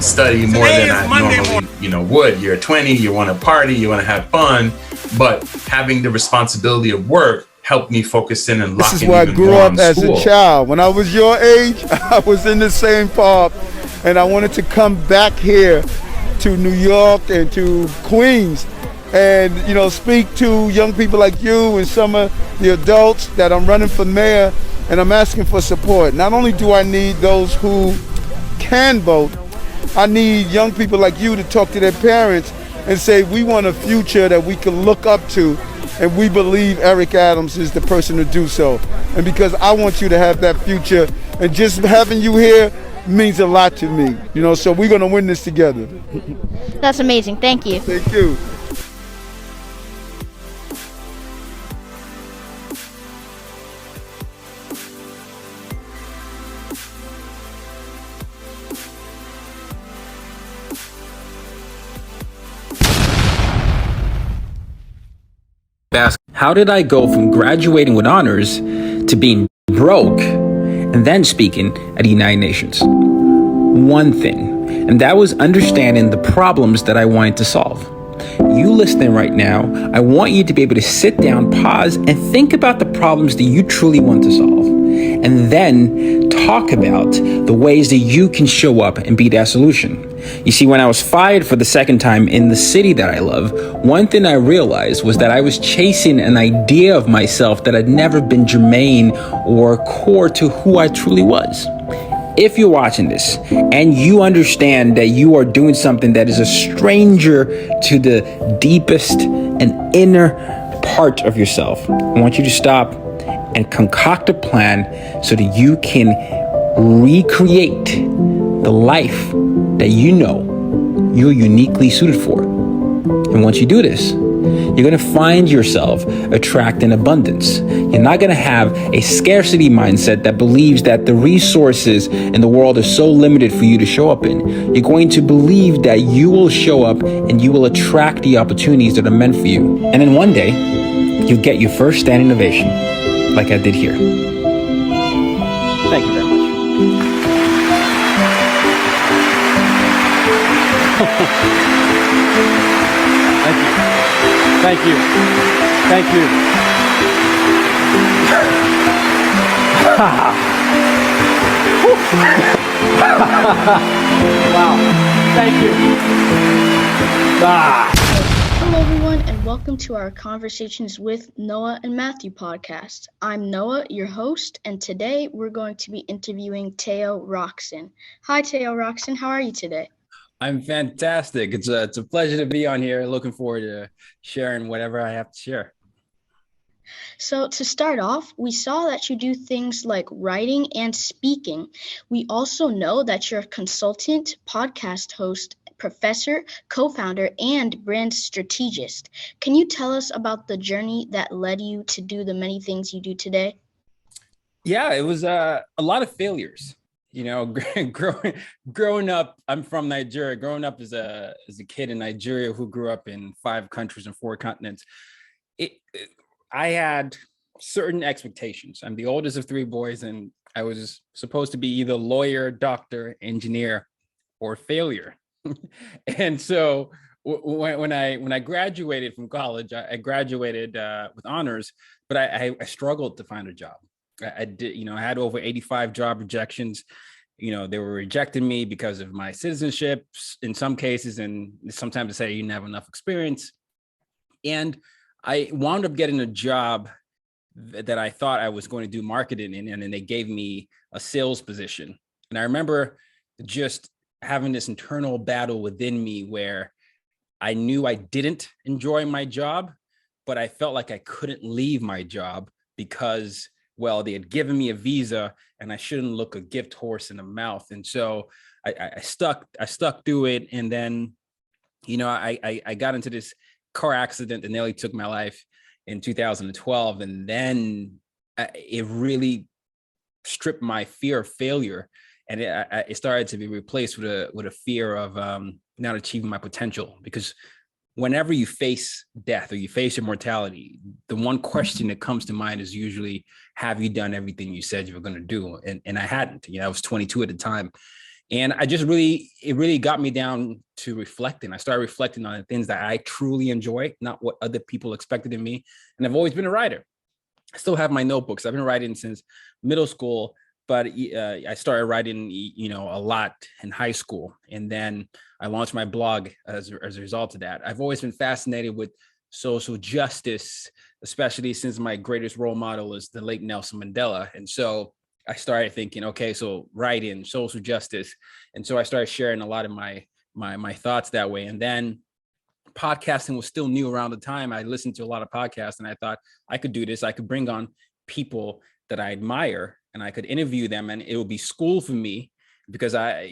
study more than I normally, would. You're 20, you want to party, you want to have fun, but having the responsibility of work helped me focus in and lock in. This is where I grew up as a child. When I was your age, I was in the same pub, and I wanted to come back here to New York and to Queens and, speak to young people like you and some of the adults that I'm running for mayor, and I'm asking for support. Not only do I need those who can vote, I need young people like you to talk to their parents and say, we want a future that we can look up to, and we believe Eric Adams is the person to do so. And because I want you to have that future, and just having you here means a lot to me, so we're gonna win this together. That's amazing, thank you. Thank you. How did I go from graduating with honors to being broke and then speaking at the United Nations? One thing, and that was understanding the problems that I wanted to solve. You listening right now, I want you to be able to sit down, pause, and think about the problems that you truly want to solve, and then talk about the ways that you can show up and be that solution. You see, when I was fired for the second time in the city that I love, one thing I realized was that I was chasing an idea of myself that had never been germane or core to who I truly was. If you're watching this and you understand that you are doing something that is a stranger to the deepest and inner part of yourself, I want you to stop and concoct a plan so that you can recreate the life that you're uniquely suited for. And once you do this, you're going to find yourself attracting abundance. You're not going to have a scarcity mindset that believes that the resources in the world are so limited for you to show up in. You're going to believe that you will show up and you will attract the opportunities that are meant for you. And then one day, you'll get your first standing ovation, like I did here. Thank you very much. Thank you. Thank you. Wow. Thank you. Hello, everyone, and welcome to our Conversations with Noah and Matthew podcast. I'm Noah, your host, and today we're going to be interviewing Tayo Rockson. Hi, Tayo Rockson. How are you today? I'm fantastic. It's a pleasure to be on here. Looking forward to sharing whatever I have to share. So to start off, we saw that you do things like writing and speaking. We also know that you're a consultant, podcast host, professor, co-founder, and brand strategist. Can you tell us about the journey that led you to do the many things you do today? Yeah, it was a lot of failures. Growing up, I'm from Nigeria. Growing up as a kid in Nigeria who grew up in 5 countries and 4 continents, I had certain expectations. I'm the oldest of 3 boys, and I was supposed to be either lawyer, doctor, engineer, or failure. And so when I graduated from college, I graduated with honors, but I struggled to find a job. I did, I had over 85 job rejections. They were rejecting me because of my citizenship in some cases, and sometimes they say you didn't have enough experience. And I wound up getting a job that I thought I was going to do marketing in, and then they gave me a sales position. And I remember just having this internal battle within me where I knew I didn't enjoy my job, but I felt like I couldn't leave my job because, well, they had given me a visa and I shouldn't look a gift horse in the mouth. And so I stuck through it. And then, I got into this car accident that nearly took my life in 2012. And then it really stripped my fear of failure. And it started to be replaced with a fear of not achieving my potential. Because whenever you face death or you face your mortality, the one question that comes to mind is usually, have you done everything you said you were going to do? And I hadn't. I was 22 at the time. And it really got me down to reflecting. I started reflecting on the things that I truly enjoy, not what other people expected of me. And I've always been a writer. I still have my notebooks. I've been writing since middle school, but I started writing, a lot in high school. And then I launched my blog as a result of that. I've always been fascinated with social justice, especially since my greatest role model is the late Nelson Mandela. And so I started thinking, okay, so writing, social justice. And so I started sharing a lot of my thoughts that way. And then podcasting was still new around the time. I listened to a lot of podcasts and I thought I could do this. I could bring on people that I admire and I could interview them, and it would be school for me because I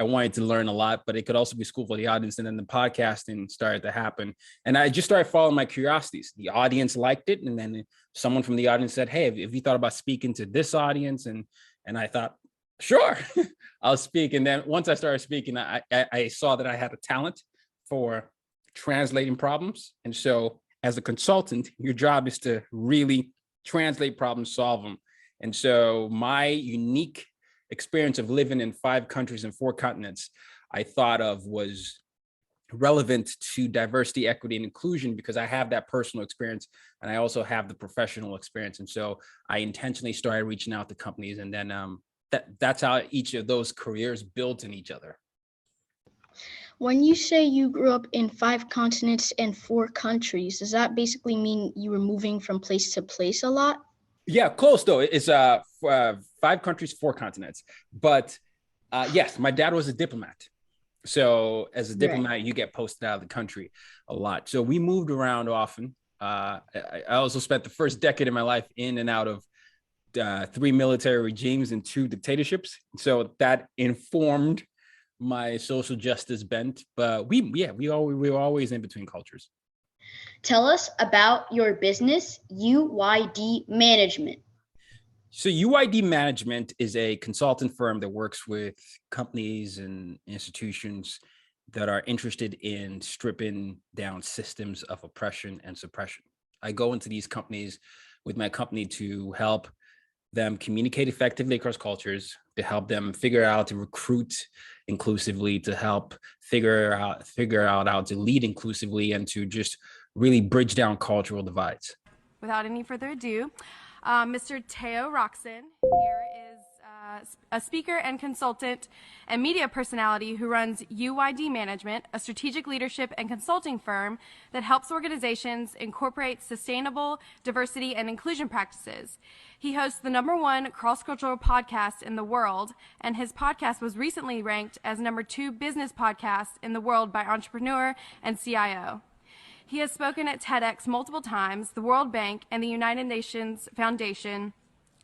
wanted to learn a lot, but it could also be school for the audience. And then the podcasting started to happen. And I just started following my curiosities. The audience liked it. And then someone from the audience said, hey, have you thought about speaking to this audience? And I thought, sure, I'll speak. And then once I started speaking, I saw that I had a talent for translating problems. And so as a consultant, your job is to really translate problems, solve them. And so my unique experience of living in 5 countries and 4 continents, I thought of was relevant to diversity, equity, and inclusion because I have that personal experience and I also have the professional experience. And so I intentionally started reaching out to companies, and then that's how each of those careers built in each other. When you say you grew up in 5 continents and 4 countries, does that basically mean you were moving from place to place a lot? Yeah, close though. It's 5 countries, 4 continents. But yes, my dad was a diplomat. So as a diplomat, right, you get posted out of the country a lot. So we moved around often. I also spent the first decade of my life in and out of 3 military regimes and 2 dictatorships. So that informed my social justice bent. But we were always in between cultures. Tell us about your business, UYD Management. So UYD Management is a consultant firm that works with companies and institutions that are interested in stripping down systems of oppression and suppression. I go into these companies with my company to help them communicate effectively across cultures, to help them figure out how to recruit inclusively, to help figure out how to lead inclusively, and to just really bridge down cultural divides. Without any further ado, Mr. Tayo Rockson here is a speaker and consultant and media personality who runs UYD Management, a strategic leadership and consulting firm that helps organizations incorporate sustainable diversity and inclusion practices. He hosts the #1 cross-cultural podcast in the world, and his podcast was recently ranked as #2 business podcast in the world by Entrepreneur and CIO. He has spoken at TEDx multiple times, the World Bank, and the United Nations Foundation,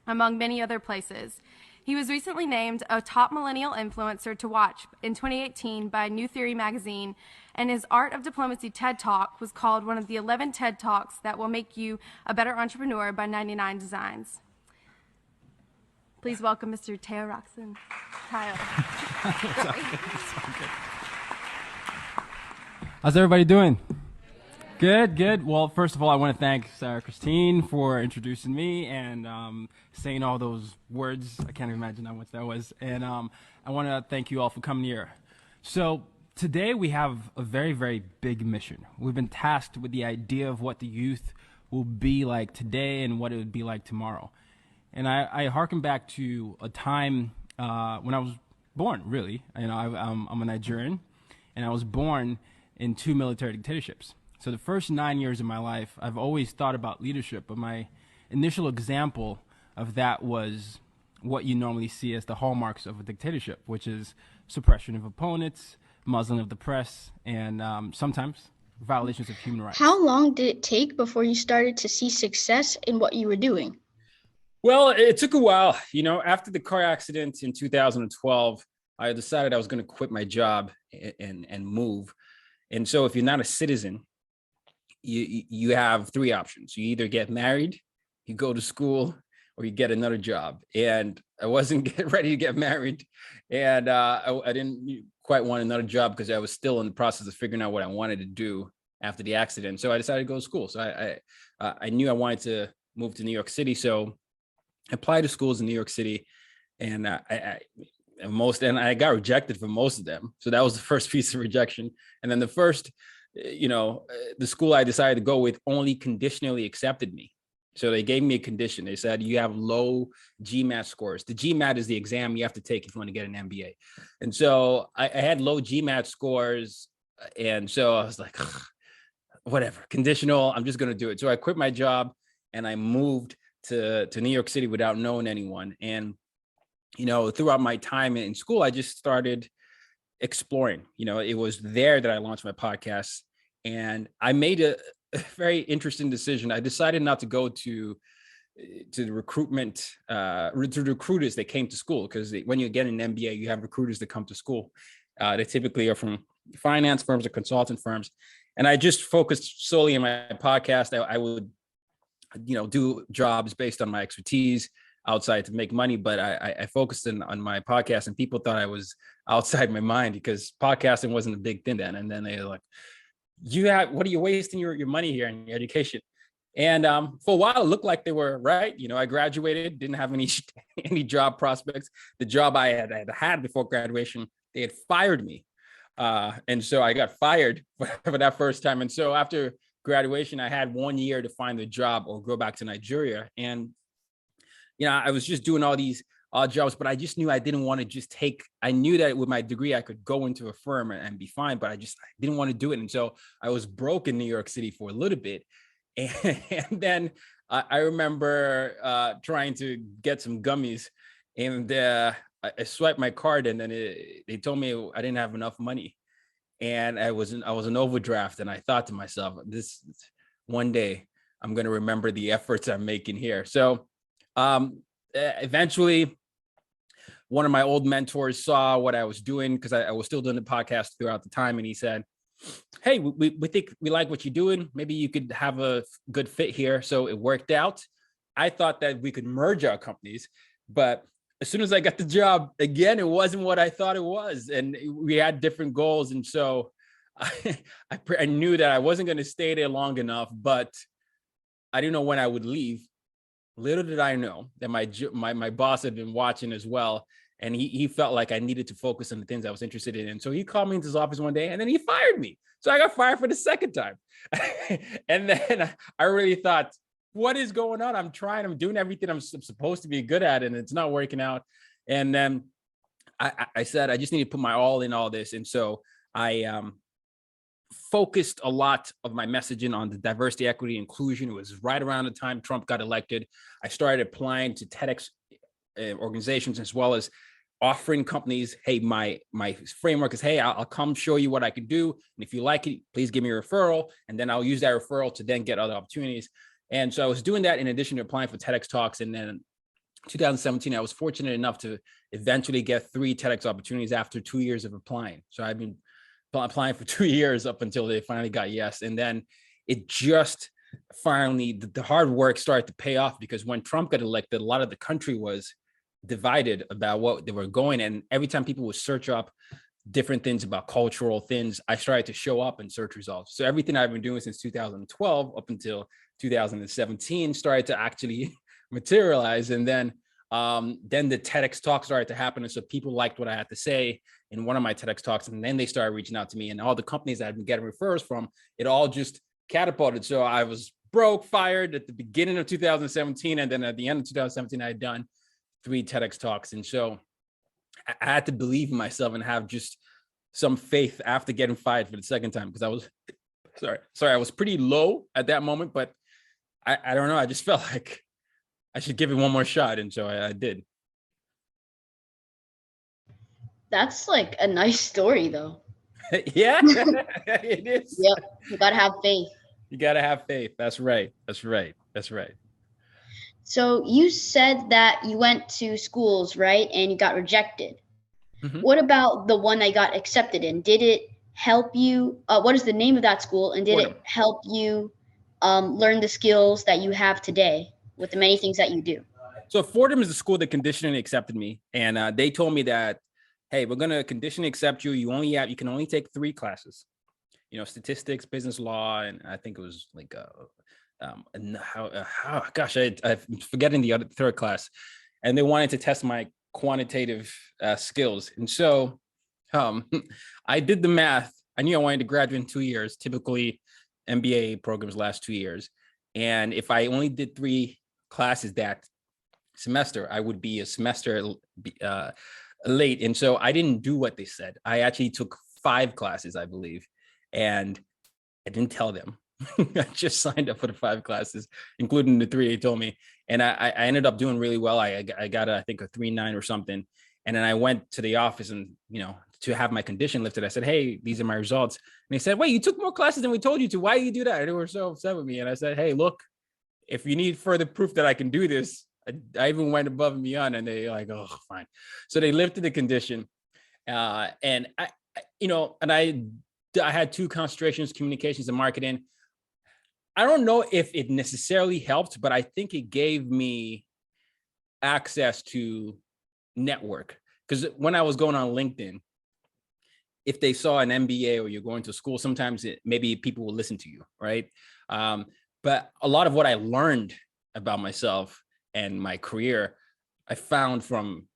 among many other places. He was recently named a top millennial influencer to watch in 2018 by New Theory magazine, and his Art of Diplomacy TED Talk was called one of the 11 TED Talks that will make you a better entrepreneur by 99 Designs. Please welcome Mr. Tayo Rockson. Tayo. How's everybody doing? Good. Well, first of all, I want to thank Sarah Christine for introducing me and saying all those words. I can't even imagine how much that was. And I want to thank you all for coming here. So today we have a very, very big mission. We've been tasked with the idea of what the youth will be like today and what it would be like tomorrow. And I hearken back to a time when I was born, really. You know, I'm a Nigerian, and I was born in 2 military dictatorships. So the first 9 years of my life, I've always thought about leadership, but my initial example of that was what you normally see as the hallmarks of a dictatorship, which is suppression of opponents, muzzling of the press, and sometimes violations of human rights. How long did it take before you started to see success in what you were doing? Well, it took a while. You know, after the car accident in 2012, I decided I was going to quit my job and move. And so if you're not a citizen, you have 3 options. You either get married, you go to school, or you get another job. And I wasn't ready to get married. And I didn't quite want another job because I was still in the process of figuring out what I wanted to do after the accident. So I decided to go to school. So I knew I wanted to move to New York City. So I applied to schools in New York City. And and I got rejected for most of them. So that was the first piece of rejection. And then the first, the school I decided to go with only conditionally accepted me. So they gave me a condition. They said, you have low GMAT scores. The GMAT is the exam you have to take if you want to get an MBA. And so I had low GMAT scores. And so I was like, whatever, conditional, I'm just going to do it. So I quit my job and I moved to New York City without knowing anyone. And, throughout my time in school, I just started exploring. It was there that I launched my podcast. And I made a very interesting decision. I decided not to go to the recruitment, to recruiters that came to school, because when you get an MBA, you have recruiters that come to school. They typically are from finance firms or consultant firms. And I just focused solely on my podcast. I would, do jobs based on my expertise outside to make money, but I focused on my podcast, and people thought I was outside my mind because podcasting wasn't a big thing then. And then they were like, what are you wasting your money here in your education? And for a while, it looked like they were right. I graduated, didn't have any job prospects. The job I had before graduation, they had fired me. And so I got fired for that first time. And so after graduation, I had 1 year to find a job or go back to Nigeria. And, I was just doing all these odd jobs, but I just knew I didn't want to I knew that with my degree, I could go into a firm and be fine, but I didn't want to do it. And so I was broke in New York City for a little bit. And then I remember trying to get some gummies, and I swiped my card, and then they told me I didn't have enough money, and I was an overdraft. And I thought to myself, this one day I'm going to remember the efforts I'm making here. So eventually, one of my old mentors saw what I was doing, because I was still doing the podcast throughout the time, and he said, hey, we think we like what you're doing. Maybe you could have a good fit here. So it worked out. I thought that we could merge our companies, but as soon as I got the job, again, it wasn't what I thought it was. And we had different goals. And so I knew that I wasn't going to stay there long enough, but I didn't know when I would leave. Little did I know that my boss had been watching as well. And he felt like I needed to focus on the things I was interested in. And so he called me into his office one day, and then he fired me. So I got fired for the second time. And then I really thought, what is going on? I'm doing everything I'm supposed to be good at, and it's not working out. And then I said, I just need to put my all in all this. And so I focused a lot of my messaging on the diversity, equity, inclusion. It was right around the time Trump got elected. I started applying to TEDx organizations, as well as offering companies, hey, my framework is, hey, I'll come show you what I can do. And if you like it, please give me a referral. And then I'll use that referral to then get other opportunities. And so I was doing that in addition to applying for TEDx Talks. And then 2017, I was fortunate enough to eventually get 3 TEDx opportunities after 2 years of applying. So I've been applying for 2 years up until they finally got yes. And then it just finally, the hard work started to pay off, because when Trump got elected, a lot of the country was divided about what they were going. And every time people would search up different things about cultural things, I started to show up in search results. So everything I've been doing since 2012 up until 2017 started to actually materialize. And then the TEDx talk started to happen. And so people liked what I had to say in one of my TEDx talks. And then they started reaching out to me, and all the companies that I've been getting referrals from, it all just catapulted. So I was broke, fired at the beginning of 2017. And then at the end of 2017, I had done 3 TEDx talks. And so I had to believe in myself and have just some faith after getting fired for the second time, because I was I was pretty low at that moment, but I don't know. I just felt like I should give it one more shot. And so I did. That's like a nice story, though. Yeah, it is. Yep. You got to have faith. You got to have faith. That's right. So you said that you went to schools, right? And you got rejected. Mm-hmm. What about the one that got accepted in? Did it help you? What is the name of that school? And did it help you learn the skills that you have today with the many things that you do? So Fordham is the school that conditionally accepted me. And they told me that, hey, we're going to conditionally accept you. You can only take 3 classes, statistics, business law. And I think it was like, I'm forgetting the other 3rd class. And they wanted to test my quantitative skills. And so I did the math. I knew I wanted to graduate in 2 years. Typically, MBA programs last 2 years. And if I only did 3 classes that semester, I would be a semester late. And so I didn't do what they said. I actually took 5 classes, I believe. And I didn't tell them. I just signed up for the 5 classes, including the 3 they told me. And I ended up doing really well. I got, I think, a 3.9 or something. And then I went to the office and, to have my condition lifted. I said, hey, these are my results. And they said, wait, you took more classes than we told you to. Why do you do that? And they were so upset with me. And I said, hey, look, if you need further proof that I can do this, I even went above and beyond. And they like, oh, fine. So they lifted the condition. And I had 2 concentrations, communications and marketing. I don't know if it necessarily helped, but I think it gave me access to network. Because when I was going on LinkedIn, if they saw an MBA or you're going to school, sometimes maybe people will listen to you, right? But a lot of what I learned about myself and my career, I found from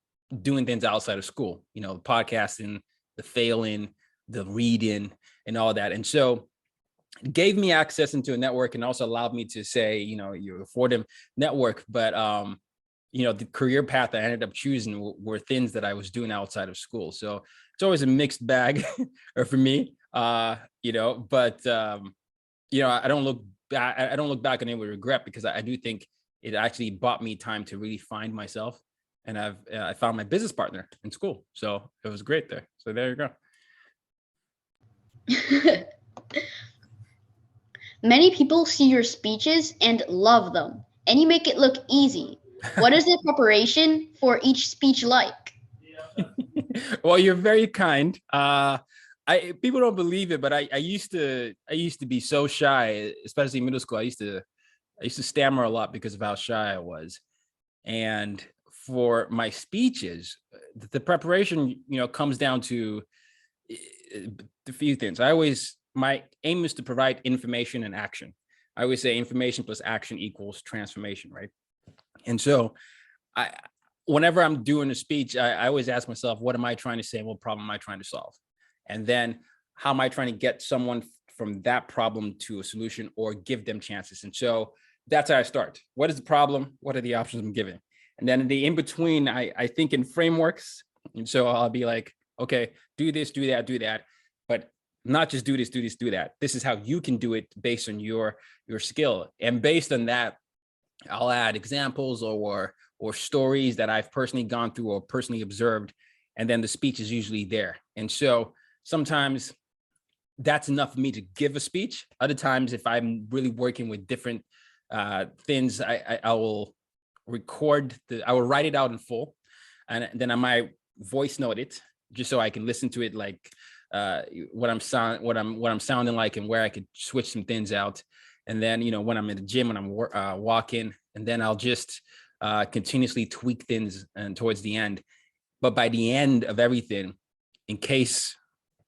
doing things outside of school, podcasting, the failing, the reading, and all that. And so it gave me access into a network and also allowed me to say, you're for them network, but the career path I ended up choosing were things that I was doing outside of school. So it's always a mixed bag for me, but I don't look back on it with regret, because I do think it actually bought me time to really find myself. And I found my business partner in school. So it was great there. So there you go. Many people see your speeches and love them, and you make it look easy. What is the preparation for each speech like? Well, you're very kind. People don't believe it, but I used to be so shy, especially in middle school. I used to stammer a lot because of how shy I was. And for my speeches, the preparation, comes down to a few things. My aim is to provide information and action. I always say information plus action equals transformation, right? And so whenever I'm doing a speech, I always ask myself, what am I trying to say? And what problem am I trying to solve? And then how am I trying to get someone from that problem to a solution or give them chances? And so that's how I start. What is the problem? What are the options I'm giving? And then in the in-between, I think in frameworks. And so I'll be like, okay, do this, do that. But not just do this, do that. This is how you can do it based on your skill. And based on that, I'll add examples or stories that I've personally gone through or personally observed. And then the speech is usually there. And so sometimes that's enough for me to give a speech. Other times, if I'm really working with different things, I will I will write it out in full. And then I might voice note it just so I can listen to it, like what I'm sounding like and where I could switch some things out. And then, when I'm in the gym, when I'm walking, and then I'll just continuously tweak things and towards the end. But by the end of everything, in case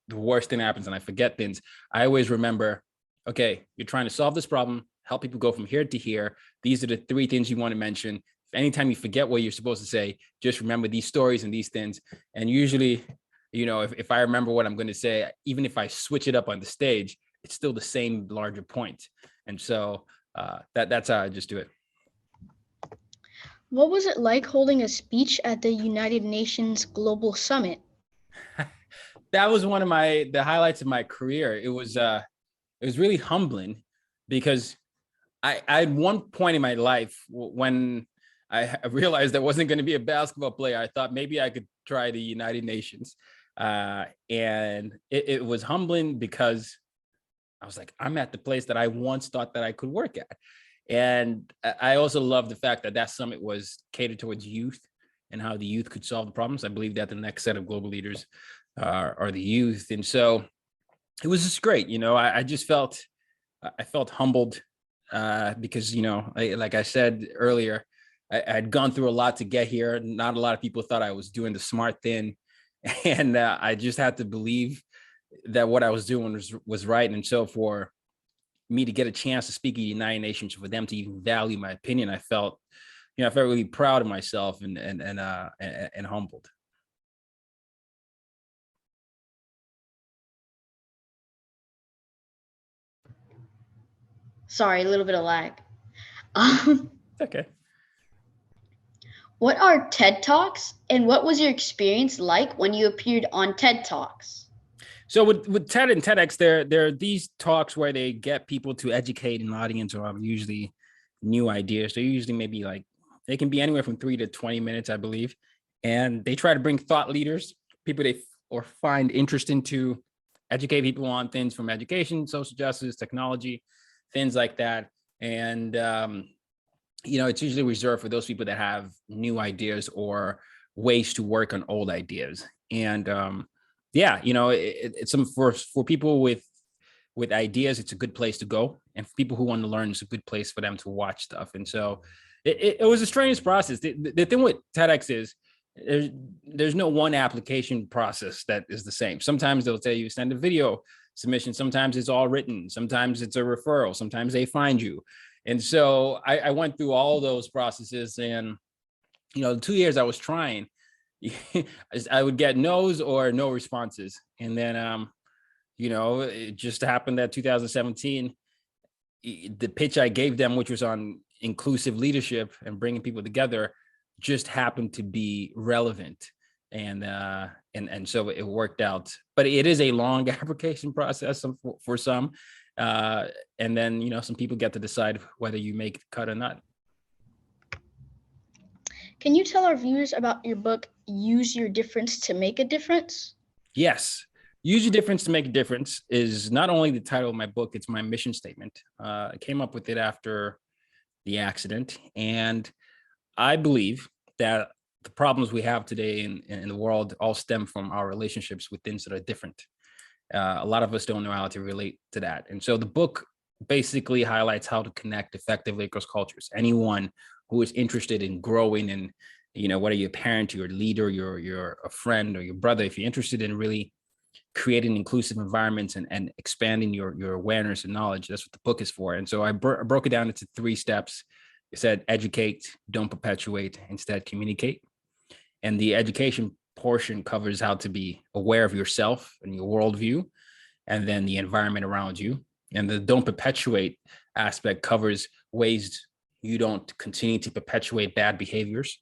the worst thing happens and I forget things, I always remember, okay, you're trying to solve this problem, help people go from here to here. These are the 3 things you want to mention. If anytime you forget what you're supposed to say, just remember these stories and these things. And usually, if I remember what I'm going to say, even if I switch it up on the stage, it's still the same larger point. And so that's how I just do it. What was it like holding a speech at the United Nations Global Summit? That was one of the highlights of my career. It was really humbling, because I had one point in my life when I realized I wasn't going to be a basketball player. I thought maybe I could try the United Nations. And it was humbling because I was like, I'm at the place that I once thought that I could work at. And I also love the fact that summit was catered towards youth and how the youth could solve the problems. I believe that the next set of global leaders are the youth. And so it was just great. I just felt humbled because, like I said earlier, I had gone through a lot to get here. Not a lot of people thought I was doing the smart thing. And I just had to believe that what I was doing was right. And so for me to get a chance to speak at the United Nations, for them to even value my opinion, I felt I felt really proud of myself and humbled. Sorry, a little bit of lag. Okay. What are TED Talks, and what was your experience like when you appeared on TED Talks? So with TED and TEDx, there are these talks where they get people to educate an audience of usually new ideas. They're usually maybe like, they can be anywhere from 3 to 20 minutes, I believe. And they try to bring thought leaders, people they or find interesting to educate people on things from education, social justice, technology, things like that. And, it's usually reserved for those people that have new ideas or ways to work on old ideas. And it's some for people with ideas, it's a good place to go. And for people who want to learn, it's a good place for them to watch stuff. And so it was a strange process. The thing with TEDx is there's no one application process that is the same. Sometimes they'll tell you send a video submission. Sometimes it's all written. Sometimes it's a referral. Sometimes they find you. And so I went through all those processes, and, the 2 years I was trying, I would get no's or no responses. And then, it just happened that 2017, the pitch I gave them, which was on inclusive leadership and bringing people together, just happened to be relevant. And so it worked out, but it is a long application process for some. And then, some people get to decide whether you make the cut or not. Can you tell our viewers about your book, Use Your Difference to Make a Difference? Yes. Use Your Difference to Make a Difference is not only the title of my book, it's my mission statement. I came up with it after the accident. And I believe that the problems we have today in the world all stem from our relationships with things that are different. A lot of us don't know how to relate to that. And so the book basically highlights how to connect effectively across cultures. Anyone who is interested in growing and, whether you're a parent, you're a leader, you're a friend or your brother, if you're interested in really creating inclusive environments and expanding your awareness and knowledge, that's what the book is for. And so I broke it down into 3 steps. It said, educate, don't perpetuate, instead communicate. And the education portion covers how to be aware of yourself and your worldview, and then the environment around you. And the don't perpetuate aspect covers ways you don't continue to perpetuate bad behaviors.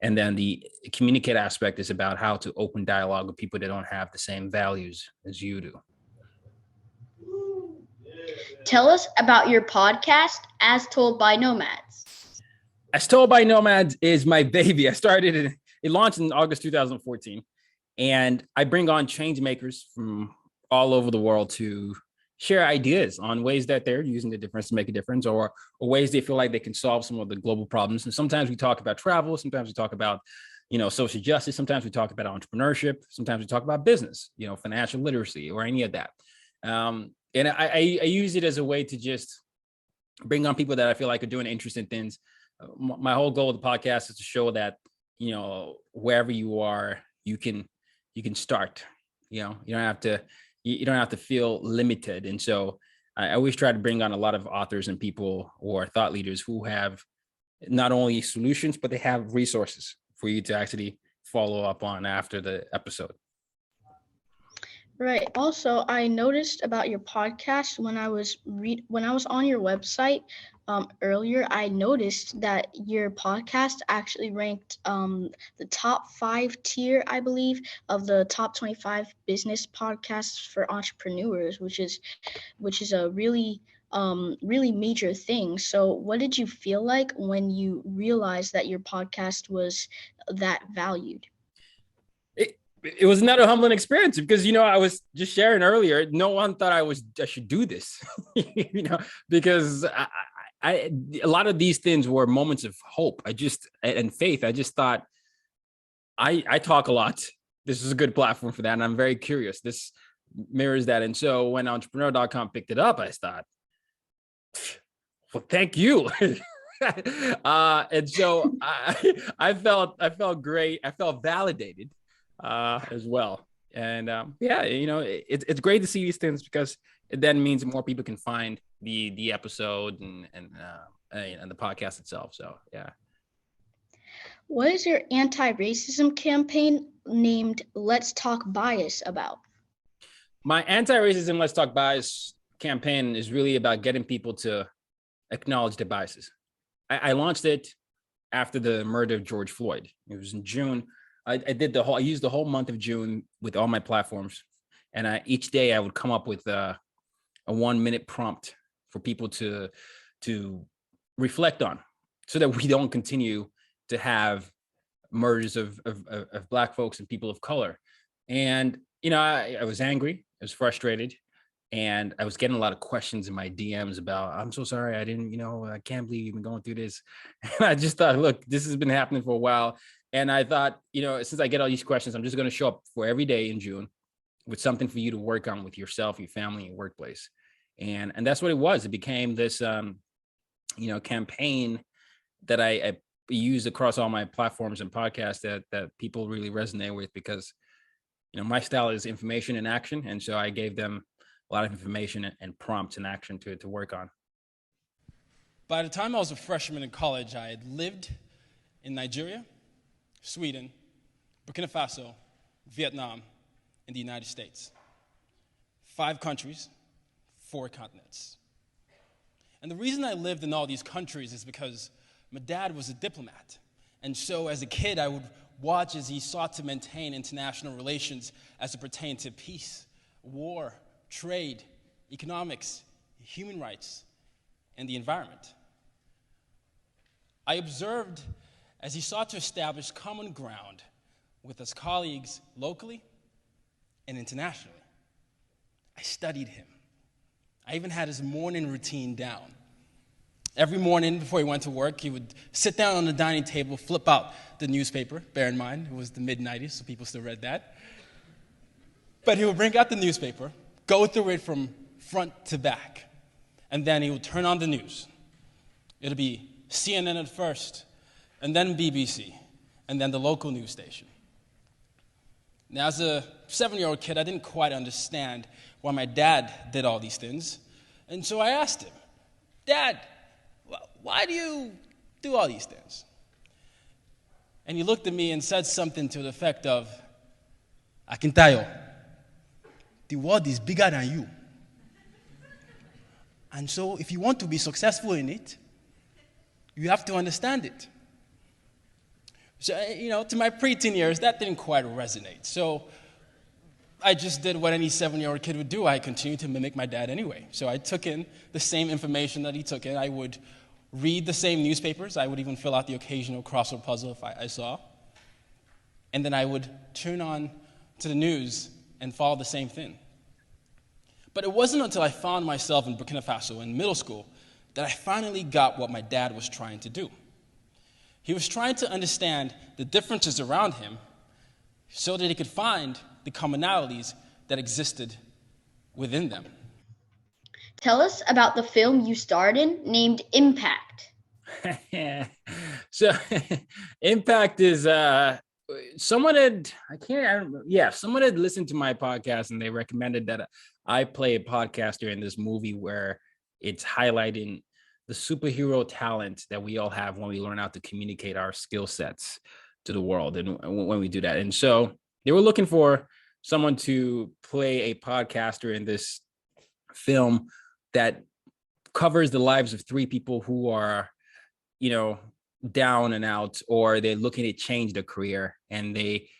And then the communicate aspect is about how to open dialogue with people that don't have the same values as you do. Tell us about your podcast, As Told by Nomads. As Told by Nomads is my baby. I started it. It launched in August 2014, and I bring on change makers from all over the world to share ideas on ways that they're using the difference to make a difference, or ways they feel like they can solve some of the global problems. And sometimes we talk about travel, sometimes we talk about, social justice, sometimes we talk about entrepreneurship, sometimes we talk about business, financial literacy or any of that. And I use it as a way to just bring on people that I feel like are doing interesting things. My whole goal of the podcast is to show that, wherever you are, you can start. You don't have to feel limited. And so I always try to bring on a lot of authors and people or thought leaders who have not only solutions, but they have resources for you to actually follow up on after the episode. Right. Also, I noticed about your podcast when I was on your website earlier. I noticed that your podcast actually ranked the top 5 tier, I believe, of the top 25 business podcasts for entrepreneurs, which is a really major thing. So, what did you feel like when you realized that your podcast was that valued? It was another humbling experience because, I was just sharing earlier, no one thought I should do this, because I a lot of these things were moments of hope. And faith. I just thought I talk a lot. This is a good platform for that. And I'm very curious. This mirrors that. And so when entrepreneur.com picked it up, I thought, well, thank you. And so I felt great. I felt validated as well. And it's great to see these things because it then means more people can find the episode and the podcast itself. So yeah. What is your anti-racism campaign named Let's Talk Bias about? My anti-racism Let's Talk Bias campaign is really about getting people to acknowledge their biases. I launched it after the murder of George Floyd. It was in June. I used the whole month of June with all my platforms. And each day I would come up with a 1-minute prompt for people to reflect on, so that we don't continue to have murders of Black folks and people of color. And, I was angry, I was frustrated, and I was getting a lot of questions in my DMs about, I'm so sorry, I didn't, I can't believe you've been going through this. And I just thought, look, this has been happening for a while. And I thought, since I get all these questions, I'm just going to show up for every day in June with something for you to work on with yourself, your family, your workplace. And that's what it was. It became this, campaign that I use across all my platforms and podcasts that people really resonate with, because, my style is information and action. And so I gave them a lot of information and prompts and action to work on. By the time I was a freshman in college, I had lived in Nigeria, Sweden, Burkina Faso, Vietnam, and the United States. 5 countries, 4 continents. And the reason I lived in all these countries is because my dad was a diplomat. And so as a kid, I would watch as he sought to maintain international relations as it pertained to peace, war, trade, economics, human rights, and the environment. I observed as he sought to establish common ground with his colleagues locally and internationally. I studied him. I even had his morning routine down. Every morning before he went to work, he would sit down on the dining table, flip out the newspaper. Bear in mind, it was the mid-90s, so people still read that. But he would bring out the newspaper, go through it from front to back, and then he would turn on the news. It'll be CNN at first, and then BBC, and then the local news station. Now, as a 7-year-old kid, I didn't quite understand why my dad did all these things. And so I asked him, Dad, why do you do all these things? And he looked at me and said something to the effect of, Tayo, the world is bigger than you. And so if you want to be successful in it, you have to understand it. So, to my preteen years, that didn't quite resonate. So I just did what any 7-year-old kid would do. I continued to mimic my dad anyway. So I took in the same information that he took in. I would read the same newspapers. I would even fill out the occasional crossword puzzle if I saw. And then I would turn on to the news and follow the same thing. But it wasn't until I found myself in Burkina Faso in middle school that I finally got what my dad was trying to do. He was trying to understand the differences around him so that he could find the commonalities that existed within them. Tell us about the film you starred in named Impact. So Impact is someone had listened to my podcast and they recommended that I play a podcaster in this movie where it's highlighting the superhero talent that we all have when we learn how to communicate our skill sets to the world and when we do that. And so they were looking for someone to play a podcaster in this film that covers the lives of 3 people who are, down and out, or they're looking to change their career, and they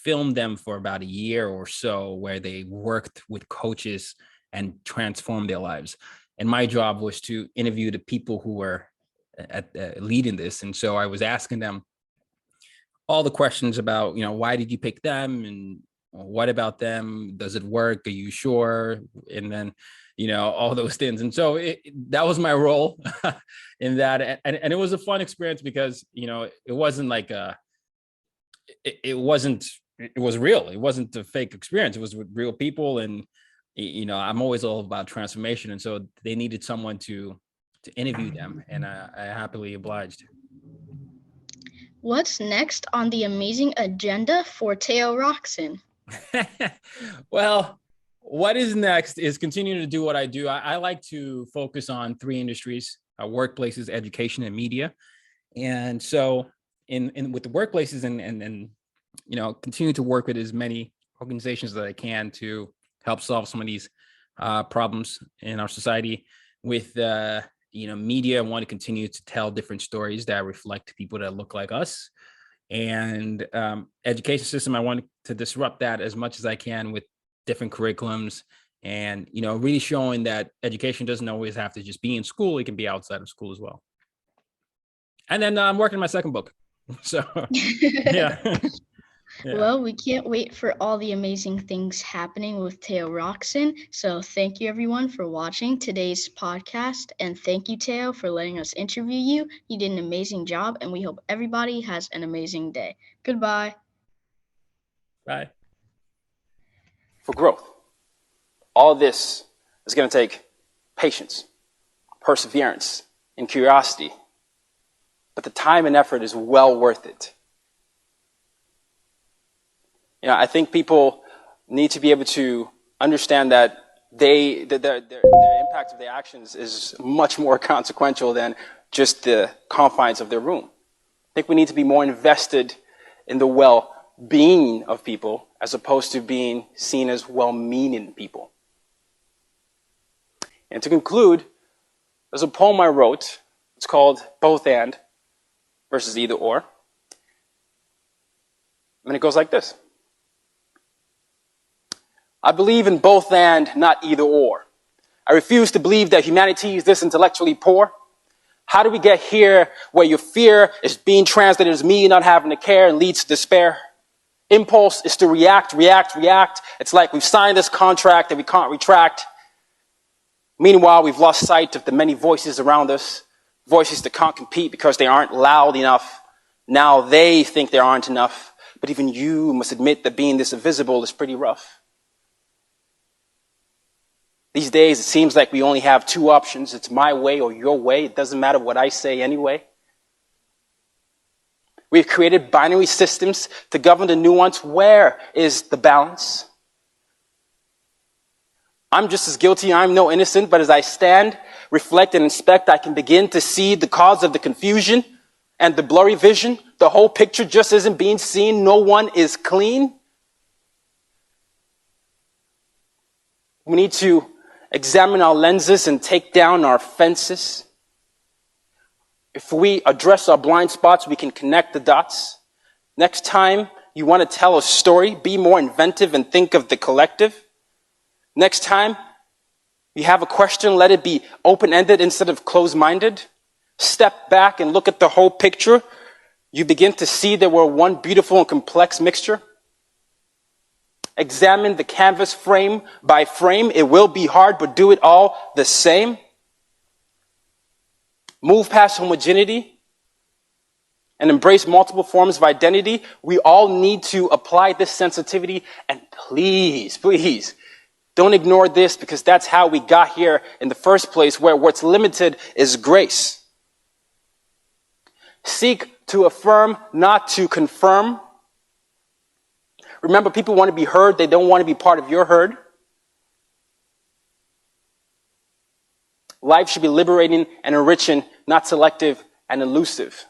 filmed them for about a year or so where they worked with coaches and transformed their lives. And my job was to interview the people who were leading this. And so I was asking them all the questions about, why did you pick them? And what about them? Does it work? Are you sure? And then, all those things. And so that was my role in that. And it was a fun experience because, it wasn't like it was real. It wasn't a fake experience. It was with real people. And, I'm always all about transformation. And so they needed someone to interview them. And I happily obliged. What's next on the amazing agenda for Tayo Rockson? Well, what is next is continuing to do what I do. I like to focus on 3 industries, workplaces, education, and media. And so in with the workplaces and continue to work with as many organizations that I can to help solve some of these problems in our society. With media, I want to continue to tell different stories that reflect people that look like us. And education system, I want to disrupt that as much as I can with different curriculums, and really showing that education doesn't always have to just be in school; it can be outside of school as well. And then I'm working on my second book, so yeah. Yeah. Well, we can't wait for all the amazing things happening with Tayo Rockson. So thank you everyone for watching today's podcast. And thank you, Tayo, for letting us interview you. You did an amazing job, and we hope everybody has an amazing day. Goodbye. Bye. For growth, all this is going to take patience, perseverance, and curiosity. But the time and effort is well worth it. I think people need to be able to understand that their impact of their actions is much more consequential than just the confines of their room. I think we need to be more invested in the well-being of people as opposed to being seen as well-meaning people. And to conclude, there's a poem I wrote. It's called Both And versus Either Or. And it goes like this. I believe in both and, not either or. I refuse to believe that humanity is this intellectually poor. How do we get here where your fear is being translated as me not having to care and leads to despair? Impulse is to react. It's like we've signed this contract that we can't retract. Meanwhile, we've lost sight of the many voices around us, voices that can't compete because they aren't loud enough. Now they think there aren't enough. But even you must admit that being this invisible is pretty rough. These days, it seems like we only have two options. It's my way or your way. It doesn't matter what I say anyway. We've created binary systems to govern the nuance. Where is the balance? I'm just as guilty. I'm no innocent. But as I stand, reflect, and inspect, I can begin to see the cause of the confusion and the blurry vision. The whole picture just isn't being seen. No one is clean. We need to examine our lenses and take down our fences. If we address our blind spots, we can connect the dots. Next time you want to tell a story, be more inventive and think of the collective. Next time you have a question, let it be open-ended instead of closed-minded. Step back and look at the whole picture. You begin to see that we're one beautiful and complex mixture. Examine the canvas frame by frame. It will be hard, but do it all the same. Move past homogeneity and embrace multiple forms of identity. We all need to apply this sensitivity. And please, don't ignore this, because that's how we got here in the first place, where what's limited is grace. Seek to affirm, not to confirm. Remember, people want to be heard. They don't want to be part of your herd. Life should be liberating and enriching, not selective and elusive.